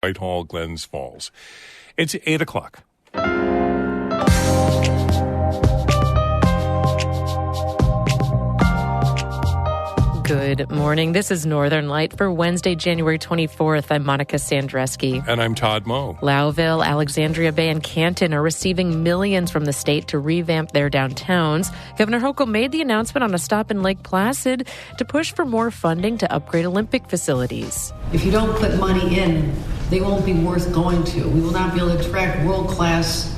Whitehall, Glens Falls. It's 8 o'clock. Good morning. This is Northern Light for Wednesday, January 24th. I'm Monica Sandreski. And I'm Todd Moe. Lowville, Alexandria Bay, and Canton are receiving millions from the state to revamp their downtowns. Governor Hochul made the announcement on a stop in Lake Placid to push for more funding to upgrade Olympic facilities. If you don't put money in, they won't be worth going to. We will not be able to attract world-class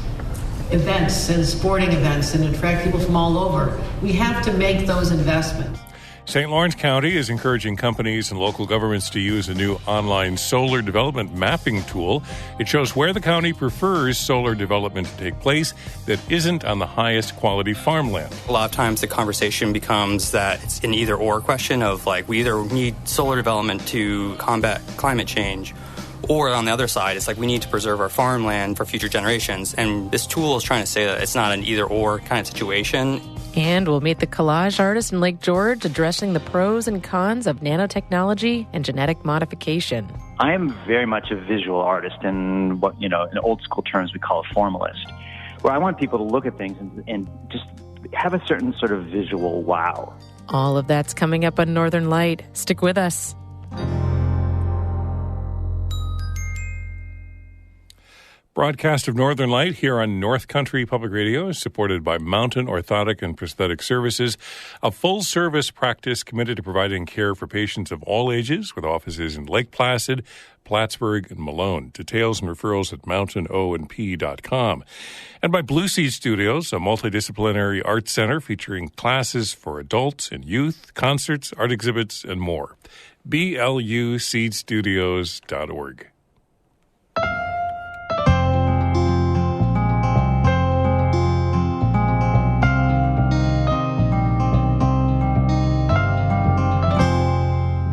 events and sporting events and attract people from all over. We have to make those investments. St. Lawrence County is encouraging companies and local governments to use a new online solar development mapping tool. It shows where the county prefers solar development to take place that isn't on the highest quality farmland. A lot of times the conversation becomes that it's an either-or question of we either need solar development to combat climate change, or on the other side, it's we need to preserve our farmland for future generations. And this tool is trying to say that it's not an either-or kind of situation. And we'll meet the collage artist in Lake George addressing the pros and cons of nanotechnology and genetic modification. I am very much a visual artist, and what, in old school terms we call a formalist, where I want people to look at things and just have a certain sort of visual wow. All of that's coming up on Northern Light. Stick with us. Broadcast of Northern Light here on North Country Public Radio is supported by Mountain Orthotic and Prosthetic Services, a full-service practice committed to providing care for patients of all ages with offices in Lake Placid, Plattsburgh, and Malone. Details and referrals at mountainOandP.com. And by Blue Seed Studios, a multidisciplinary art center featuring classes for adults and youth, concerts, art exhibits, and more. BLUseedstudios.org.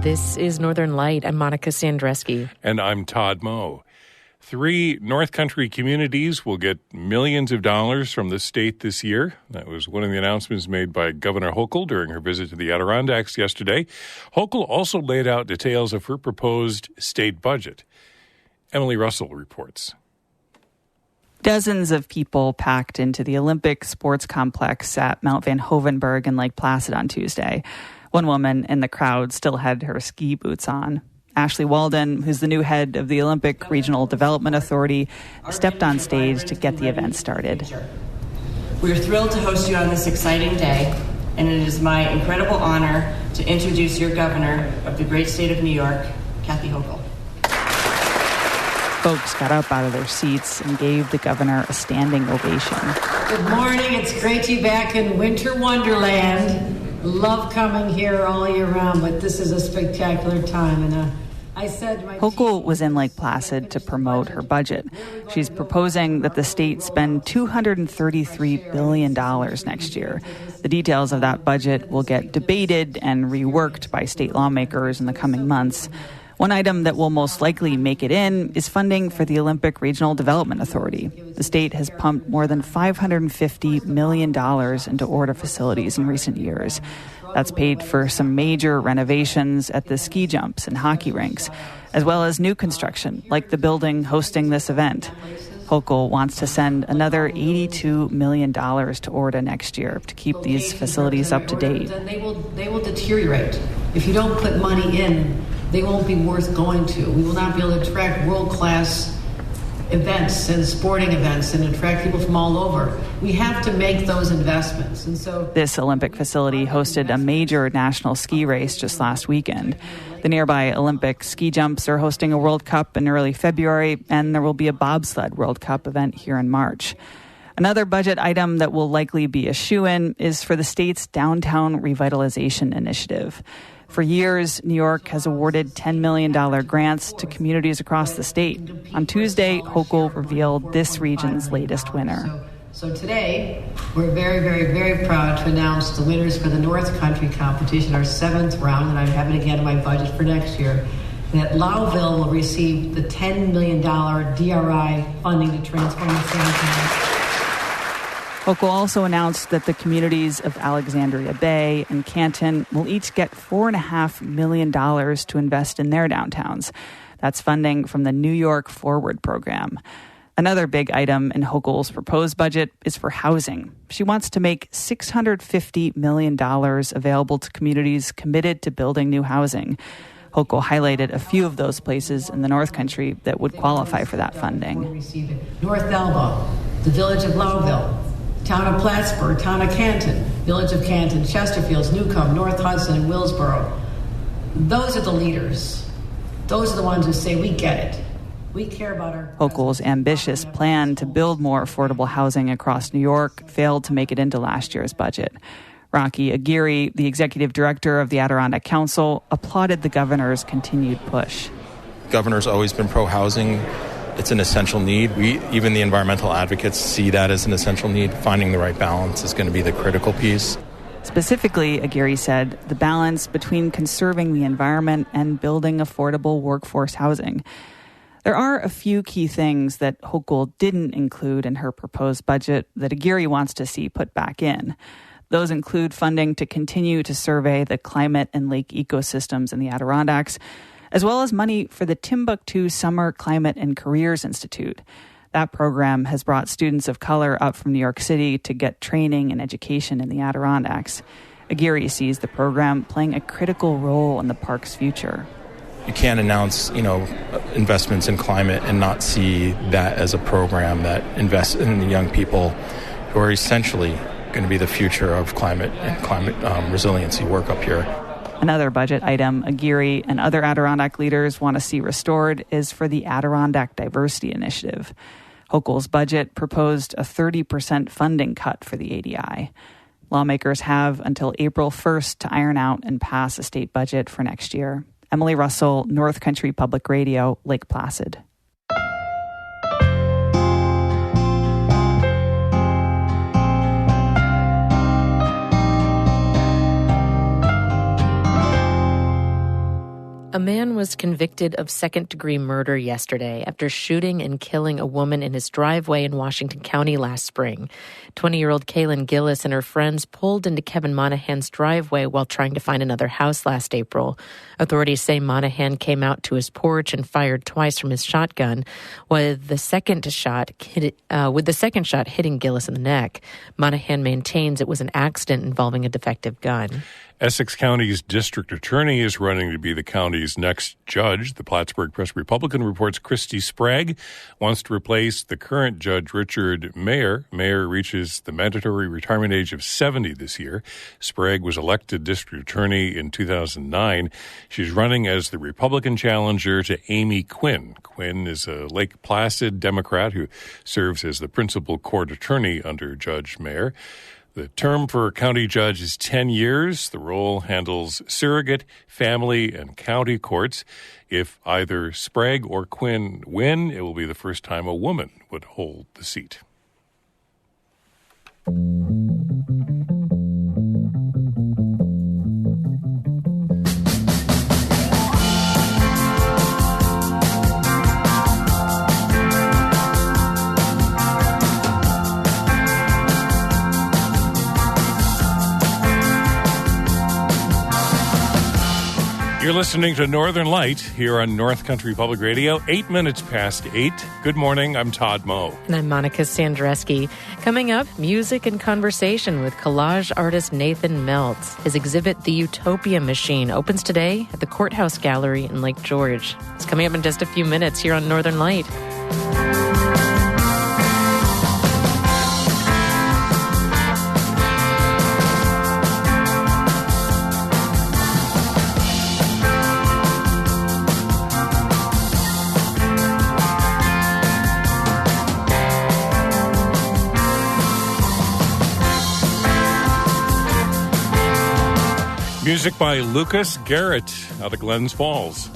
This is Northern Light. I'm Monica Sandreski. And I'm Todd Moe. 3 North Country communities will get millions of dollars from the state this year. That was one of the announcements made by Governor Hochul during her visit to the Adirondacks yesterday. Hochul also laid out details of her proposed state budget. Emily Russell reports. Dozens of people packed into the Olympic sports complex at Mount Van Hoevenberg in Lake Placid on Tuesday. One woman in the crowd still had her ski boots on. Ashley Walden, who's the new head of the Olympic Regional Development Authority, stepped on stage to get the event started. We're thrilled to host you on this exciting day, and it is my incredible honor to introduce your governor of the great state of New York, Kathy Hochul. Folks got up out of their seats and gave the governor a standing ovation. Good morning. It's great to be back in Winter Wonderland. Love coming here all year round, but this is a spectacular time. And I said my Hochul was in Lake Placid to promote her budget. She's proposing that the state spend $233 billion next year. The details of that budget will get debated and reworked by state lawmakers in the coming months. One item that will most likely make it in is funding for the Olympic Regional Development Authority. The state has pumped more than $550 million into ORDA facilities in recent years. That's paid for some major renovations at the ski jumps and hockey rinks, as well as new construction, like the building hosting this event. Hochul wants to send another $82 million to ORDA next year to keep these facilities up to date. They will deteriorate. If you don't put money in, they won't be worth going to. We will not be able to attract world-class events and sporting events and attract people from all over. We have to make those investments. And so this Olympic facility hosted a major national ski race just last weekend. The nearby Olympic ski jumps are hosting a World Cup in early February, and there will be a bobsled World Cup event here in March. Another budget item that will likely be a shoo-in is for the state's Downtown Revitalization Initiative. For years, New York has awarded $10 million grants to communities across the state. On Tuesday, Hochul revealed this region's latest winner. So today, we're very, very, very proud to announce the winners for the North Country competition, our 7th round, and I have it again in my budget for next year, that Lowville will receive the $10 million DRI funding to transform the sanitation. Hochul also announced that the communities of Alexandria Bay and Canton will each get $4.5 million to invest in their downtowns. That's funding from the New York Forward program. Another big item in Hochul's proposed budget is for housing. She wants to make $650 million available to communities committed to building new housing. Hochul highlighted a few of those places in the North Country that would qualify for that funding. North Elba, the village of Lowville, town of Plattsburgh, town of Canton, village of Canton, Chesterfields, Newcomb, North Hudson, and Willsboro. Those are the leaders. Those are the ones who say, we get it. We care about our... Hochul's ambitious plan to build more affordable housing across New York failed to make it into last year's budget. Rocky Aguirre, the executive director of the Adirondack Council, applauded the governor's continued push. The governor's always been pro-housing. It's an essential need. Even the environmental advocates see that as an essential need. Finding the right balance is going to be the critical piece. Specifically, Aguirre said, the balance between conserving the environment and building affordable workforce housing. There are a few key things that Hochul didn't include in her proposed budget that Aguirre wants to see put back in. Those include funding to continue to survey the climate and lake ecosystems in the Adirondacks, as well as money for the Timbuktu Summer Climate and Careers Institute. That program has brought students of color up from New York City to get training and education in the Adirondacks. Aguirre sees the program playing a critical role in the park's future. You can't announce, investments in climate and not see that as a program that invests in the young people who are essentially going to be the future of climate and climate resiliency work up here. Another budget item Aguirre and other Adirondack leaders want to see restored is for the Adirondack Diversity Initiative. Hochul's budget proposed a 30% funding cut for the ADI. Lawmakers have until April 1st to iron out and pass a state budget for next year. Emily Russell, North Country Public Radio, Lake Placid. A man was convicted of second-degree murder yesterday after shooting and killing a woman in his driveway in Washington County last spring. 20-year-old Kaylin Gillis and her friends pulled into Kevin Monahan's driveway while trying to find another house last April. Authorities say Monahan came out to his porch and fired twice from his shotgun, with the second shot hitting Gillis in the neck. Monahan maintains it was an accident involving a defective gun. Essex County's district attorney is running to be the county's next judge. The Plattsburgh Press-Republican reports Christy Sprague wants to replace the current judge, Richard Mayer. Mayer reaches the mandatory retirement age of 70 this year. Sprague was elected district attorney in 2009. She's running as the Republican challenger to Amy Quinn. Quinn is a Lake Placid Democrat who serves as the principal court attorney under Judge Mayer. The term for county judge is 10 years. The role handles surrogate, family, and county courts. If either Sprague or Quinn win, it will be the first time a woman would hold the seat. You're listening to Northern Light here on North Country Public Radio, 8 minutes past 8. Good morning, I'm Todd Moe. And I'm Monica Sandreski. Coming up, music and conversation with collage artist Nathan Meltz. His exhibit, The Utopia Machine, opens today at the Courthouse Gallery in Lake George. It's coming up in just a few minutes here on Northern Light. Music by Lucas Garrett out of Glens Falls.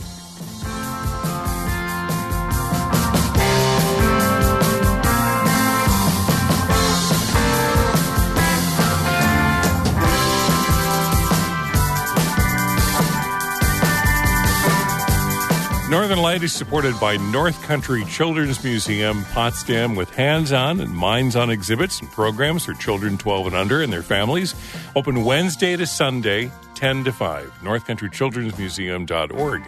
Northern Light is supported by North Country Children's Museum, Potsdam, with hands-on and minds-on exhibits and programs for children 12 and under and their families. Open Wednesday to Sunday, 10 to 5. NorthCountryChildren'sMuseum.org.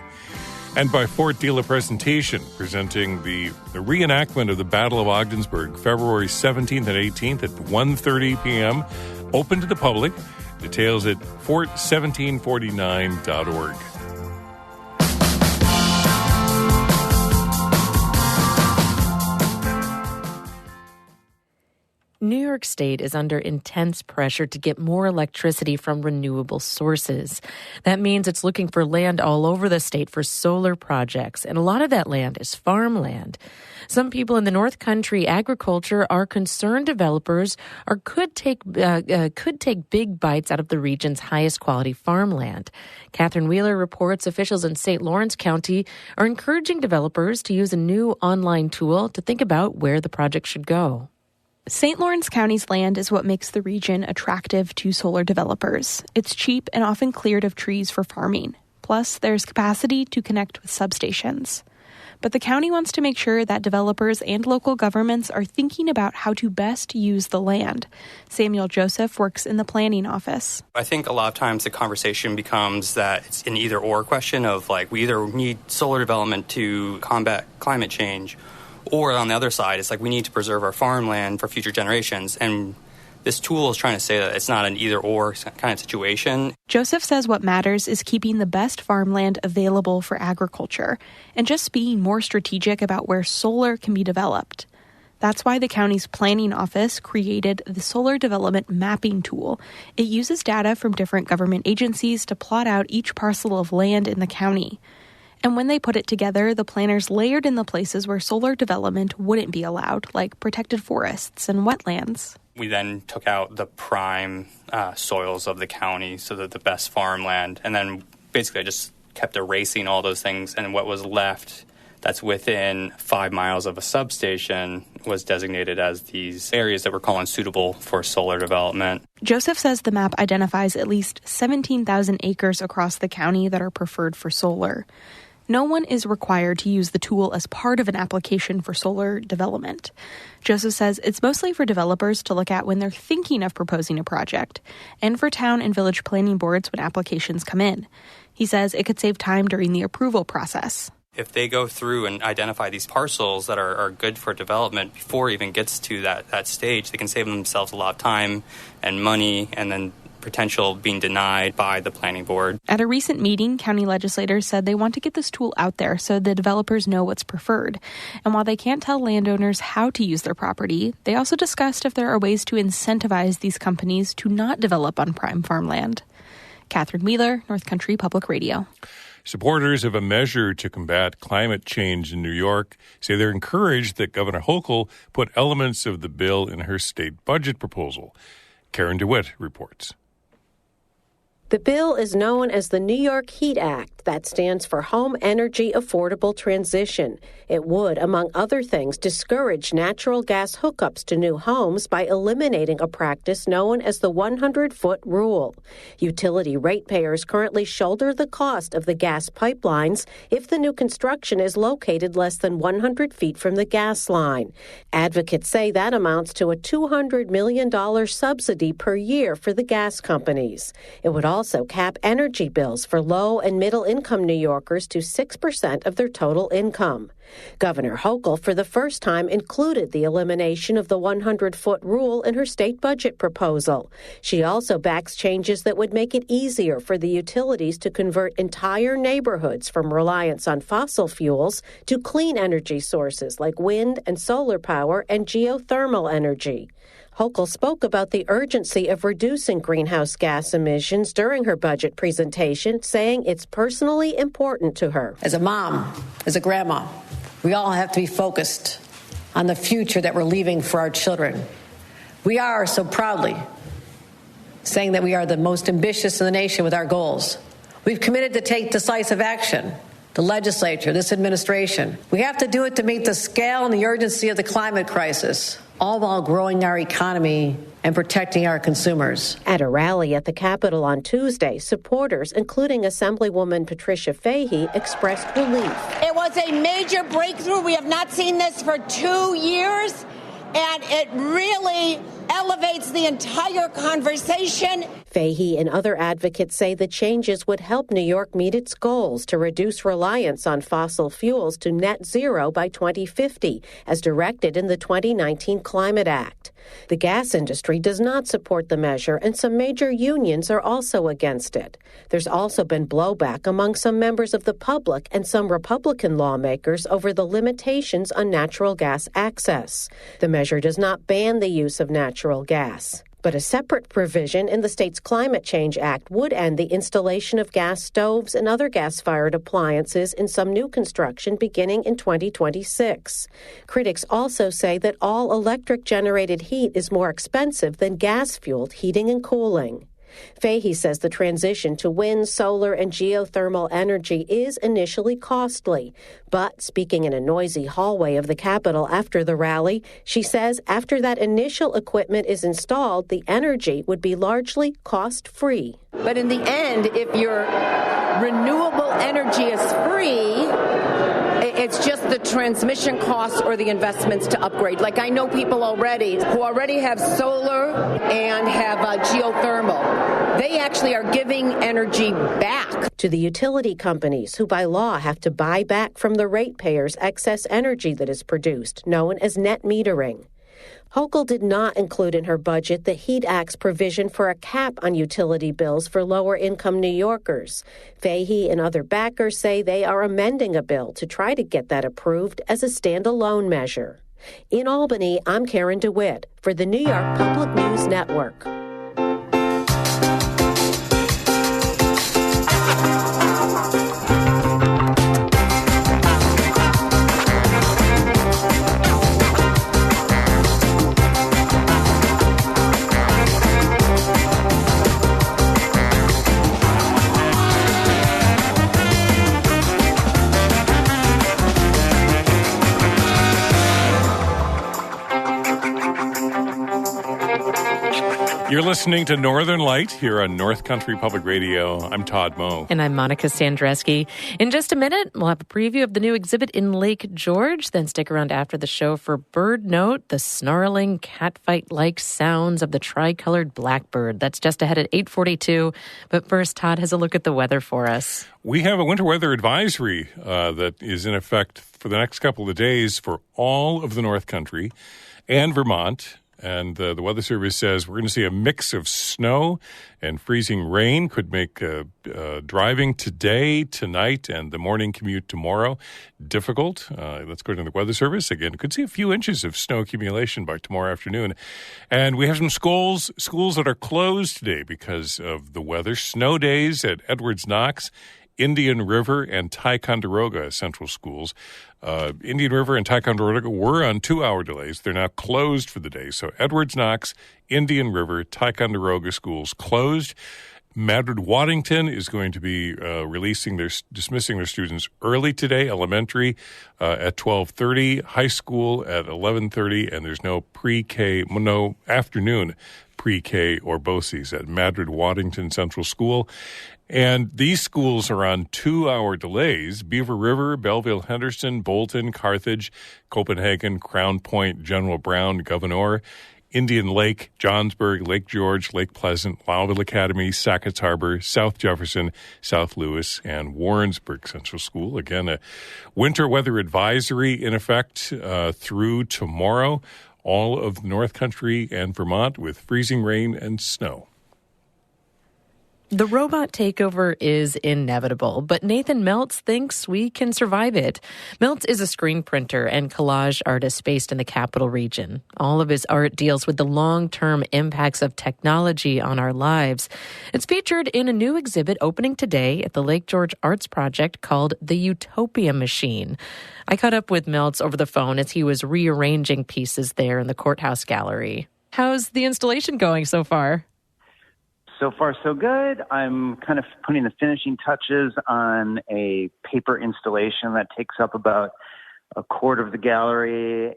And by Fort de la Presentation, presenting the reenactment of the Battle of Ogdensburg, February 17th and 18th at 1:30 p.m., open to the public. Details at fort1749.org. New York State is under intense pressure to get more electricity from renewable sources. That means it's looking for land all over the state for solar projects, and a lot of that land is farmland. Some people in the North Country agriculture are concerned developers could take big bites out of the region's highest quality farmland. Catherine Wheeler reports officials in St. Lawrence County are encouraging developers to use a new online tool to think about where the project should go. St. Lawrence County's land is what makes the region attractive to solar developers. It's cheap and often cleared of trees for farming. Plus, there's capacity to connect with substations. But the county wants to make sure that developers and local governments are thinking about how to best use the land. Samuel Joseph works in the planning office. I think a lot of times the conversation becomes that it's an either-or question of we either need solar development to combat climate change, or on the other side, it's we need to preserve our farmland for future generations. And this tool is trying to say that it's not an either-or kind of situation. Joseph says what matters is keeping the best farmland available for agriculture and just being more strategic about where solar can be developed. That's why the county's planning office created the Solar Development Mapping Tool. It uses data from different government agencies to plot out each parcel of land in the county. And when they put it together, the planners layered in the places where solar development wouldn't be allowed, like protected forests and wetlands. We then took out the prime soils of the county, so that the best farmland, and then basically I just kept erasing all those things, and what was left that's within 5 miles of a substation was designated as these areas that we're calling suitable for solar development. Joseph says the map identifies at least 17,000 acres across the county that are preferred for solar. No one is required to use the tool as part of an application for solar development. Joseph says it's mostly for developers to look at when they're thinking of proposing a project, and for town and village planning boards when applications come in. He says it could save time during the approval process. If they go through and identify these parcels that are good for development before it even gets to that stage, they can save themselves a lot of time and money, and then potential being denied by the planning board. At a recent meeting, county legislators said they want to get this tool out there so the developers know what's preferred. And while they can't tell landowners how to use their property, they also discussed if there are ways to incentivize these companies to not develop on prime farmland. Catherine Wheeler, North Country Public Radio. Supporters of a measure to combat climate change in New York say they're encouraged that Governor Hochul put elements of the bill in her state budget proposal. Karen DeWitt reports. The bill is known as the New York Heat Act. That stands for Home Energy Affordable Transition. It would, among other things, discourage natural gas hookups to new homes by eliminating a practice known as the 100-foot rule. Utility ratepayers currently shoulder the cost of the gas pipelines if the new construction is located less than 100 feet from the gas line. Advocates say that amounts to a $200 million subsidy per year for the gas companies. It would also cap energy bills for low and middle-income New Yorkers to 6% of their total income. Governor Hochul, for the first time, included the elimination of the 100-foot rule in her state budget proposal. She also backs changes that would make it easier for the utilities to convert entire neighborhoods from reliance on fossil fuels to clean energy sources like wind and solar power and geothermal energy. Hochul spoke about the urgency of reducing greenhouse gas emissions during her budget presentation, saying it's personally important to her. As a mom, as a grandma, we all have to be focused on the future that we're leaving for our children. We are so proudly saying that we are the most ambitious in the nation with our goals. We've committed to take decisive action. The legislature, this administration. We have to do it to meet the scale and the urgency of the climate crisis, all while growing our economy and protecting our consumers. At a rally at the Capitol on Tuesday, supporters, including Assemblywoman Patricia Fahey, expressed relief. It was a major breakthrough. We have not seen this for 2 years, and it really elevates the entire conversation. Fahey and other advocates say the changes would help New York meet its goals to reduce reliance on fossil fuels to net zero by 2050, as directed in the 2019 Climate Act. The gas industry does not support the measure, and some major unions are also against it. There's also been blowback among some members of the public and some Republican lawmakers over the limitations on natural gas access. The measure does not ban the use of natural gas. But a separate provision in the state's Climate Change Act would end the installation of gas stoves and other gas-fired appliances in some new construction beginning in 2026. Critics also say that all electric-generated heat is more expensive than gas-fueled heating and cooling. Fahey says the transition to wind, solar, and geothermal energy is initially costly. But speaking in a noisy hallway of the Capitol after the rally, she says after that initial equipment is installed, the energy would be largely cost-free. But in the end, if your renewable energy is free, it's just the transmission costs or the investments to upgrade. Like I know people already who already have solar and have geothermal. They actually are giving energy back to the utility companies who by law have to buy back from the ratepayers excess energy that is produced, known as net metering. Hochul did not include in her budget the HEAT Act's provision for a cap on utility bills for lower-income New Yorkers. Fahey and other backers say they are amending a bill to try to get that approved as a standalone measure. In Albany, I'm Karen DeWitt for the New York Public News Network. You're listening to Northern Light here on North Country Public Radio. I'm Todd Moe. And I'm Monica Sandreski. In just a minute, we'll have a preview of the new exhibit in Lake George. Then stick around after the show for Bird Note, the snarling, catfight-like sounds of the tricolored blackbird. That's just ahead at 8:42. But first, Todd has a look at the weather for us. We have a winter weather advisory that is in effect for the next couple of days for all of the North Country and Vermont. And the Weather Service says we're going to see a mix of snow and freezing rain. Could make driving today, tonight, and the morning commute tomorrow difficult. Let's go to the Weather Service. Again, could see a few inches of snow accumulation by tomorrow afternoon. And we have some schools that are closed today because of the weather. Snow days at Edwards Knox, Indian River, and Ticonderoga Central Schools. Indian River and Ticonderoga were on 2-hour delays. They're now closed for the day. So Edwards Knox, Indian River, Ticonderoga schools closed. Madrid-Waddington is going to be dismissing their students early today, elementary at 12:30, high school at 11:30, and there's no afternoon pre-K or BOCES at Madrid-Waddington Central School. And these schools are on 2-hour delays. Beaver River, Belleville, Henderson, Bolton, Carthage, Copenhagen, Crown Point, General Brown, Gouverneur, Indian Lake, Johnsburg, Lake George, Lake Pleasant, Lowville Academy, Sackett's Harbor, South Jefferson, South Lewis, and Warrensburg Central School. Again, a winter weather advisory in effect through tomorrow. All of the North Country and Vermont with freezing rain and snow. The robot takeover is inevitable, but Nathan Meltz thinks we can survive it. Meltz is a screen printer and collage artist based in the Capital Region. All of his art deals with the long-term impacts of technology on our lives. It's featured in a new exhibit opening today at the Lake George Arts Project called The Utopia Machine. I caught up with Meltz over the phone as he was rearranging pieces there in the Courthouse Gallery. How's the installation going so far? So far, so good. I'm kind of putting the finishing touches on a paper installation that takes up about a quarter of the gallery.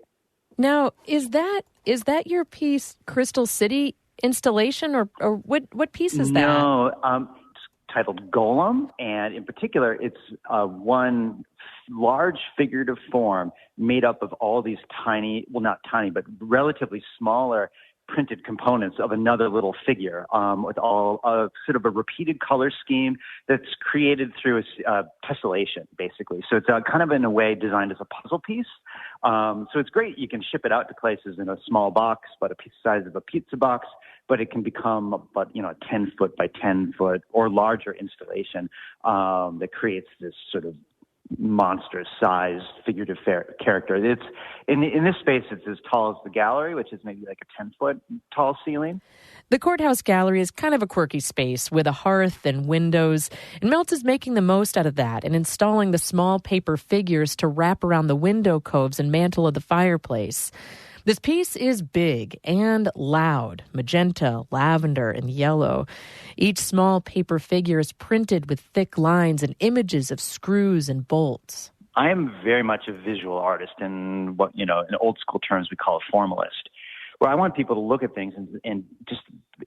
Now, is that your piece, Crystal City installation, or what piece is that? No, it's titled Golem, and in particular, it's one large figurative form made up of all these tiny, well, not tiny, but relatively smaller printed components of another little figure with all sort of a repeated color scheme that's created through a tessellation, basically. So it's kind of in a way designed as a puzzle piece. So it's great. You can ship it out to places in a small box, about the size of a pizza box, but it can become about, a 10 foot by 10 foot or larger installation that creates this sort of monstrous size figurative character. It's in this space, it's as tall as the gallery, which is maybe like a 10-foot tall ceiling. The courthouse gallery is kind of a quirky space with a hearth and windows, and Meltz is making the most out of that and installing the small paper figures to wrap around the window coves and mantle of the fireplace. This piece is big and loud, magenta, lavender, and yellow. Each small paper figure is printed with thick lines and images of screws and bolts. I am very much a visual artist in what, in old school terms we call a formalist, where I want people to look at things and just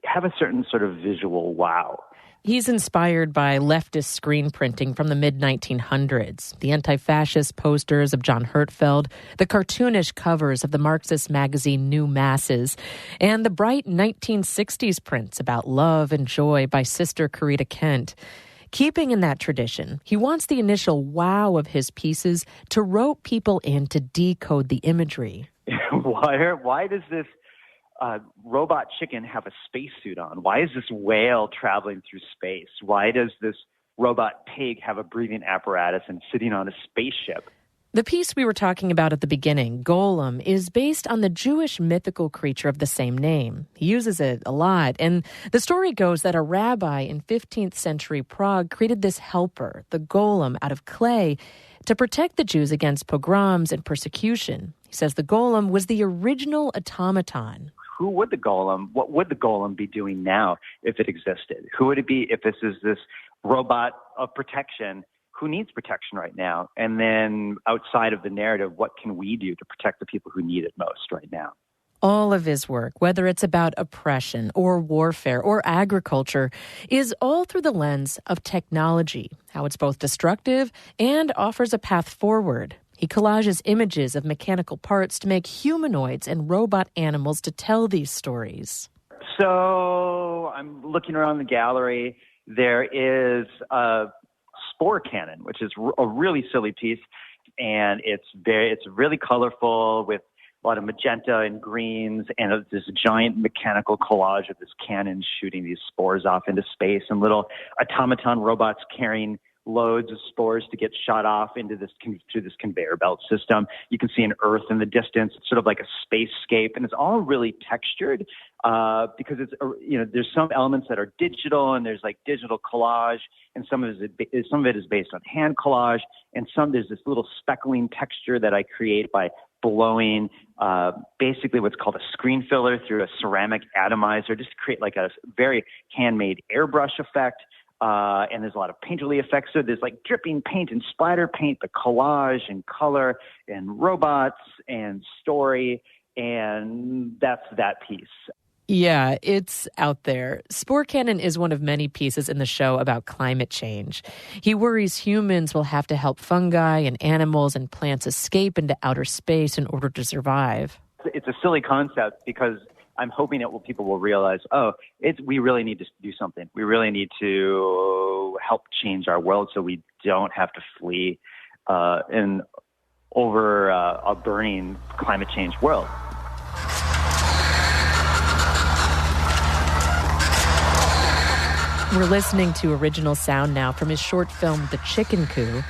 have a certain sort of visual wow. He's inspired by leftist screen printing from the mid-1900s, the anti-fascist posters of John Hertzfeld, the cartoonish covers of the Marxist magazine New Masses, and the bright 1960s prints about love and joy by Sister Corita Kent. Keeping in that tradition, he wants the initial wow of his pieces to rope people in to decode the imagery. Why does this robot chicken have a spacesuit on? Why is this whale traveling through space? Why does this robot pig have a breathing apparatus and sitting on a spaceship? The piece we were talking about at the beginning, Golem, is based on the Jewish mythical creature of the same name. He uses it a lot, and the story goes that a rabbi in 15th century Prague created this helper, the golem, out of clay to protect the Jews against pogroms and persecution. He says the golem was the original automaton. What would the golem be doing now if it existed? Who would it be if this is this robot of protection? Who needs protection right now? And then outside of the narrative, what can we do to protect the people who need it most right now? All of his work, whether it's about oppression or warfare or agriculture, is all through the lens of technology, how it's both destructive and offers a path forward. He collages images of mechanical parts to make humanoids and robot animals to tell these stories. So I'm looking around the gallery. There is a spore cannon, which is a really silly piece, and it's really colorful with a lot of magenta and greens, and this giant mechanical collage of this cannon shooting these spores off into space, and little automaton robots carrying loads of spores to get shot off into through this conveyor belt system. You can see an Earth in the distance. It's sort of like a spacescape, and it's all really textured because it's there's some elements that are digital, and there's like digital collage, and some of it is based on hand collage, and there's this little speckling texture that I create by blowing basically what's called a screen filler through a ceramic atomizer, just to create like a very handmade airbrush effect. And there's a lot of painterly effects. So there's like dripping paint and splatter paint, the collage and color and robots and story. And that's that piece. Yeah, it's out there. Spore Cannon is one of many pieces in the show about climate change. He worries humans will have to help fungi and animals and plants escape into outer space in order to survive. It's a silly concept because I'm hoping people will realize, we really need to do something. We really need to help change our world so we don't have to flee over a burning climate change world. We're listening to original sound now from his short film, The Chicken Coop.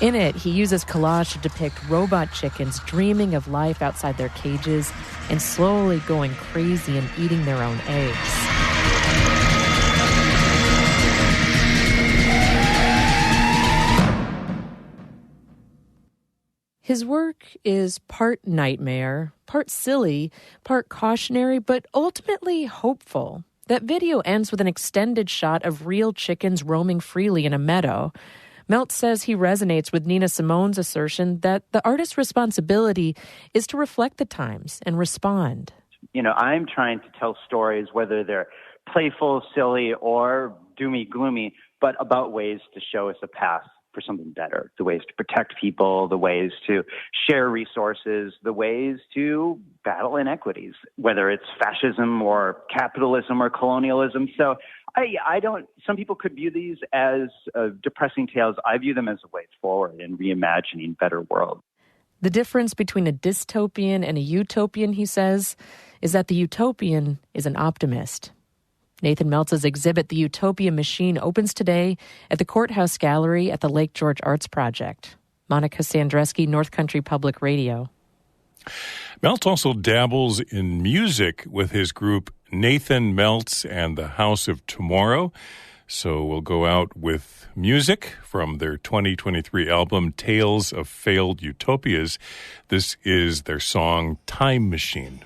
In it, he uses collage to depict robot chickens dreaming of life outside their cages and slowly going crazy and eating their own eggs. His work is part nightmare, part silly, part cautionary, but ultimately hopeful. That video ends with an extended shot of real chickens roaming freely in a meadow. Meltz says he resonates with Nina Simone's assertion that the artist's responsibility is to reflect the times and respond. I'm trying to tell stories, whether they're playful, silly, or doomy, gloomy, but about ways to show us a path for something better, the ways to protect people, the ways to share resources, the ways to battle inequities, whether it's fascism or capitalism or colonialism. So I don't, some people could view these as depressing tales. I view them as a way forward in reimagining a better world. The difference between a dystopian and a utopian, he says, is that the utopian is an optimist. Nathan Meltz's exhibit, The Utopia Machine, opens today at the Courthouse Gallery at the Lake George Arts Project. Monica Sandreski, North Country Public Radio. Meltz also dabbles in music with his group Nathan Meltz and the House of Tomorrow. So we'll go out with music from their 2023 album, Tales of Failed Utopias. This is their song, Time Machine.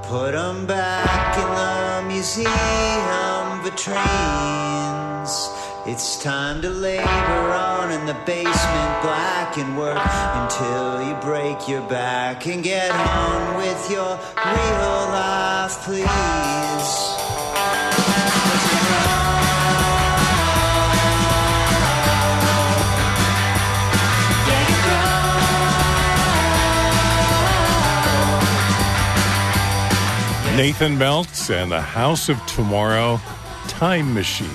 Put 'em back in the museum vitrines. It's time to labor on in the basement black and work until you break your back and get on with your real life, please. Nathan Meltz and the House of Tomorrow, Time Machine.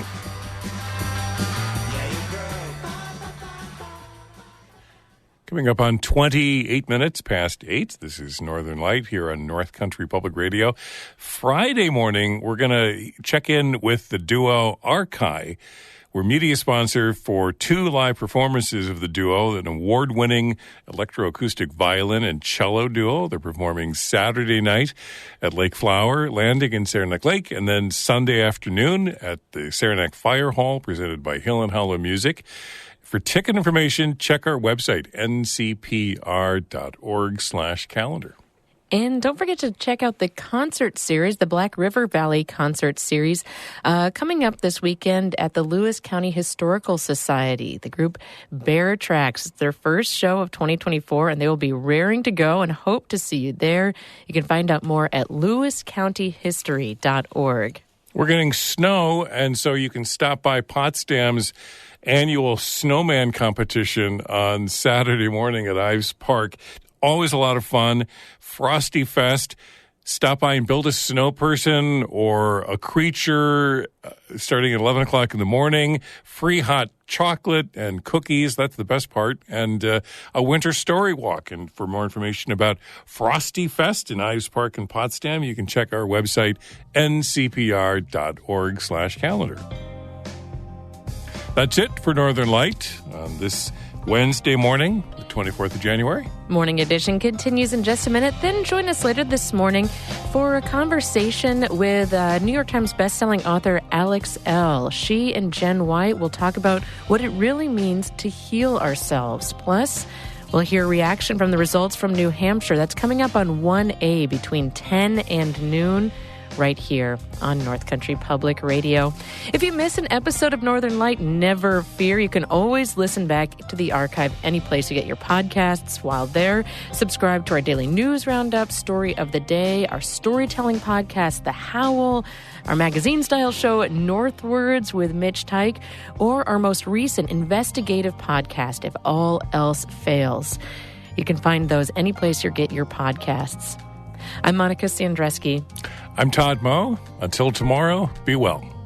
Coming up on 28 minutes past 8, this is Northern Light here on North Country Public Radio. Friday morning, we're going to check in with the duo Archi. We're media sponsor for 2 live performances of the duo, an award-winning electroacoustic violin and cello duo. They're performing Saturday night at Lake Flower Landing in Saranac Lake, and then Sunday afternoon at the Saranac Fire Hall, presented by Hill and Hollow Music. For ticket information, check our website, ncpr.org/calendar. And don't forget to check out the concert series, the Black River Valley Concert Series, coming up this weekend at the Lewis County Historical Society. The group Bear Tracks, it's their first show of 2024, and they will be raring to go and hope to see you there. You can find out more at lewiscountyhistory.org. We're getting snow, and so you can stop by Potsdam's annual snowman competition on Saturday morning at Ives Park. Always a lot of fun. Frosty Fest. Stop by and build a snow person or a creature starting at 11 o'clock in the morning. Free hot chocolate and cookies. That's the best part. And a winter story walk. And for more information about Frosty Fest in Ives Park in Potsdam, you can check our website, ncpr.org/calendar. That's it for Northern Light on this Wednesday morning, the 24th of January. Morning Edition continues in just a minute. Then join us later this morning for a conversation with New York Times bestselling author Alex Elle. She and Jen White will talk about what it really means to heal ourselves. Plus, we'll hear reaction from the results from New Hampshire. That's coming up on 1A between 10 and noon. right here on North Country Public Radio. If you miss an episode of Northern Light, never fear. You can always listen back to the archive any place you get your podcasts. While there, subscribe to our daily news roundup, Story of the Day, our storytelling podcast, The Howl, our magazine-style show, Northwards with Mitch Tyke, or our most recent investigative podcast, If All Else Fails. You can find those any place you get your podcasts. I'm Monica Sandreski. I'm Todd Moe. Until tomorrow, be well.